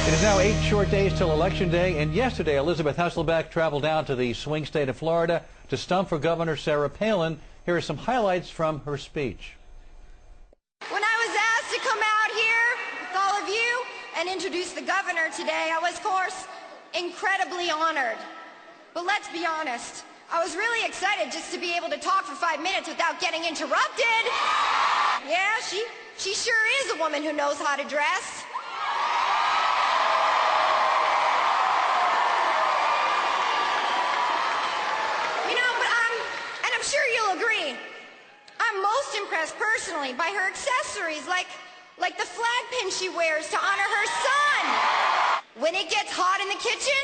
It is now 8 short days till Election Day, and yesterday Elisabeth Hasselbeck traveled down to the swing state of Florida to stump for Governor Sarah Palin. Here are some highlights from her speech. When I was asked to come out here with all of you and introduce the governor today, I was, of course, incredibly honored. But let's be honest, I was really excited just to be able to talk for 5 minutes without getting interrupted. Yeah, she sure is a woman who knows how to dress. Sure you'll agree, I'm most impressed personally by her accessories, like the flag pin she wears to honor her son. When it gets hot in the kitchen,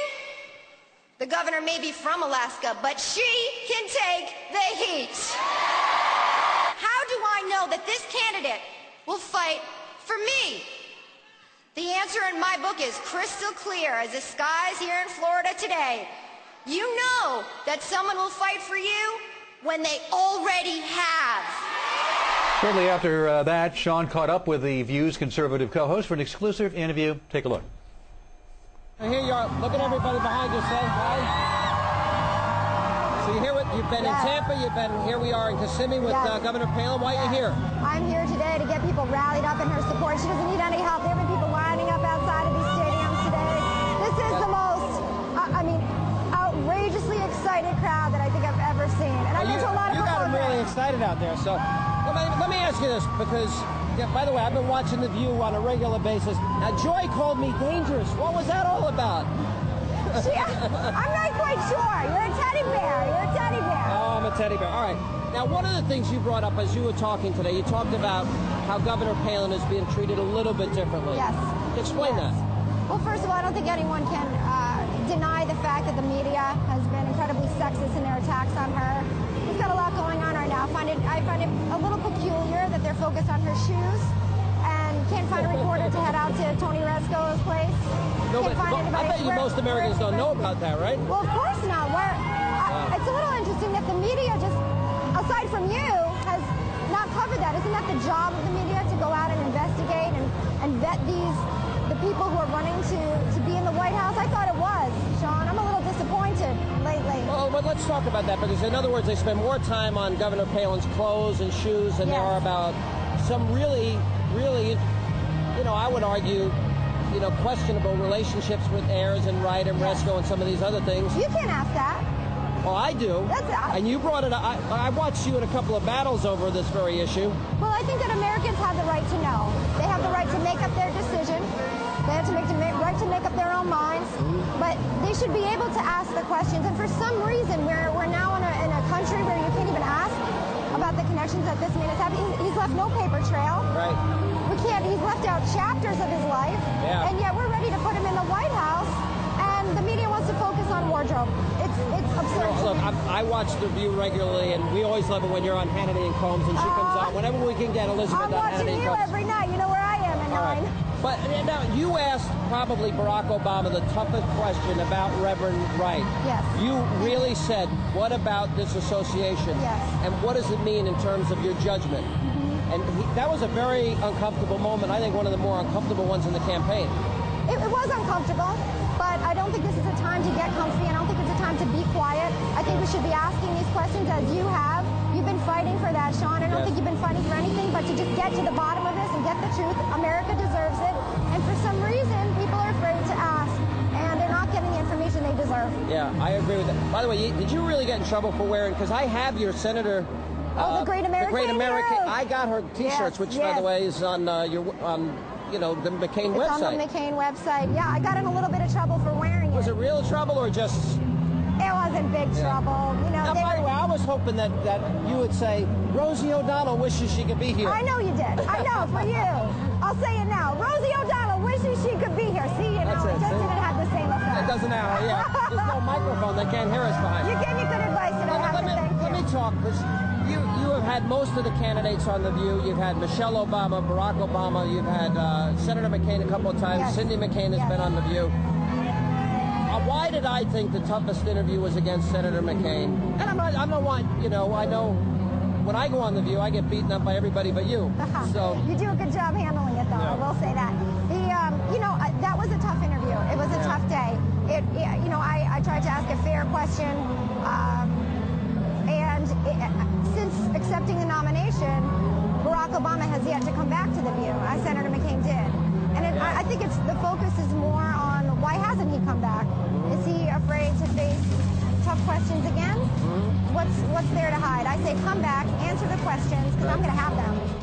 the governor may be from Alaska, but she can take the heat. How do I know that this candidate will fight for me? The answer in my book is crystal clear as the skies here in Florida today. You know that someone will fight for you when they already have. Shortly after that, Sean caught up with the View's conservative co-host for an exclusive interview. Take a look. Here you are. Look at everybody behind you. Say hi. So you hear what? You've been in Tampa. You've been here. We are in Kissimmee with Governor Palin. Why are you here? I'm here today to get people rallied up in her support. She doesn't need any help. There have been people lining up outside of these stadiums today. This is the most, outrageously excited crowd that I think I've ever seen. And I've been to a lot of you got them really excited out there. So let me ask you this, because, by the way, I've been watching The View on a regular basis. Now, Joy called me dangerous. What was that all about? I'm not quite sure. You're a teddy bear. You're a teddy bear. Oh, I'm a teddy bear. All right. Now, one of the things you brought up as you were talking today, you talked about how Governor Palin is being treated a little bit differently. Yes. Explain that. Well, first of all, I don't think anyone can deny the fact that the media has been incredibly sexist in their attacks on her. We've got a lot going on right now. I find it a little peculiar that they're focused on her shoes and can't find a reporter to head out to Tony Rezko's place. I bet you most Americans don't know about that, right? Well, of course not. It's a little interesting that the media just, aside from you, has not covered that. Isn't that the job of the media, to go out and investigate and vet the people who are running to be in the White House? I thought it was, Sean. I'm a little disappointed lately. Well, but let's talk about that, because in other words, they spend more time on Governor Palin's clothes and shoes than they are about some really, I would argue, questionable relationships with Ayers and Wright and Rezko and some of these other things. You can't ask that. Well, I do. And you brought it up. I watched you in a couple of battles over this very issue. Well, I think that Americans have the right to know. They have the right to make up their decision. They have the right to make up their own minds. But they should be able to ask the questions. And for some reason, we're now in a country where you can't even ask about the connections that this man is having. He's left no paper trail. Right. He's left out chapters of his life. Yeah. And yet we're ready to put him in the White House. And the media wants to focus on wardrobe. It's absurd. Look, I watch The View regularly, and we always love it when you're on Hannity and Combs, and she comes on whenever we can get Elisabeth on Hannity and Combs. I'm watching you every night. You know where I am at 9. But now, you asked probably Barack Obama the toughest question about Reverend Wright. Yes. You really said, what about this association? Yes. And what does it mean in terms of your judgment? And that was a very uncomfortable moment. I think one of the more uncomfortable ones in the campaign. It was uncomfortable, but I don't think this is a time to get comfy. I don't think it's a time to be quiet. I think we should be asking these questions as you have. You've been fighting for that, Sean. I don't think you've been fighting for anything but to just get to the bottom of this and get the truth. America deserves it. And for some reason, people are afraid to ask, and they're not getting the information they deserve. Yeah, I agree with that. By the way, did you really get in trouble for wearing, because I have your Senator... the Great American. The Great American. I got her T-shirts, which, by the way, is on the McCain website. It's on the McCain website. Yeah, I got in a little bit of trouble for wearing it. Was it real trouble or just... It wasn't big trouble. Now, by the way, I was hoping that you would say, Rosie O'Donnell wishes she could be here. I know you did. I know, for you. I'll say it now. Rosie O'Donnell wishes she could be here. See, it just didn't have the same effect. It doesn't now, yeah. There's no microphone. They can't hear us behind you. You gave me good advice, and I have to thank you. Let me talk, because you have had most of the candidates on The View. You've had Michelle Obama, Barack Obama. You've had Senator McCain a couple of times. Yes. Cindy McCain has been on The View. Why did I think the toughest interview was against Senator McCain? And I'm not one, I know when I go on The View, I get beaten up by everybody but you. So you do a good job handling it, though. I will say that. That was a tough interview. It was a tough day. I tried to ask a fair question, since accepting the nomination, Barack Obama has yet to come back to The View, as Senator McCain did. And I think the focus is more on why hasn't he come back? Is he afraid to face tough questions again? What's there to hide? I say come back, answer the questions, because I'm going to have them.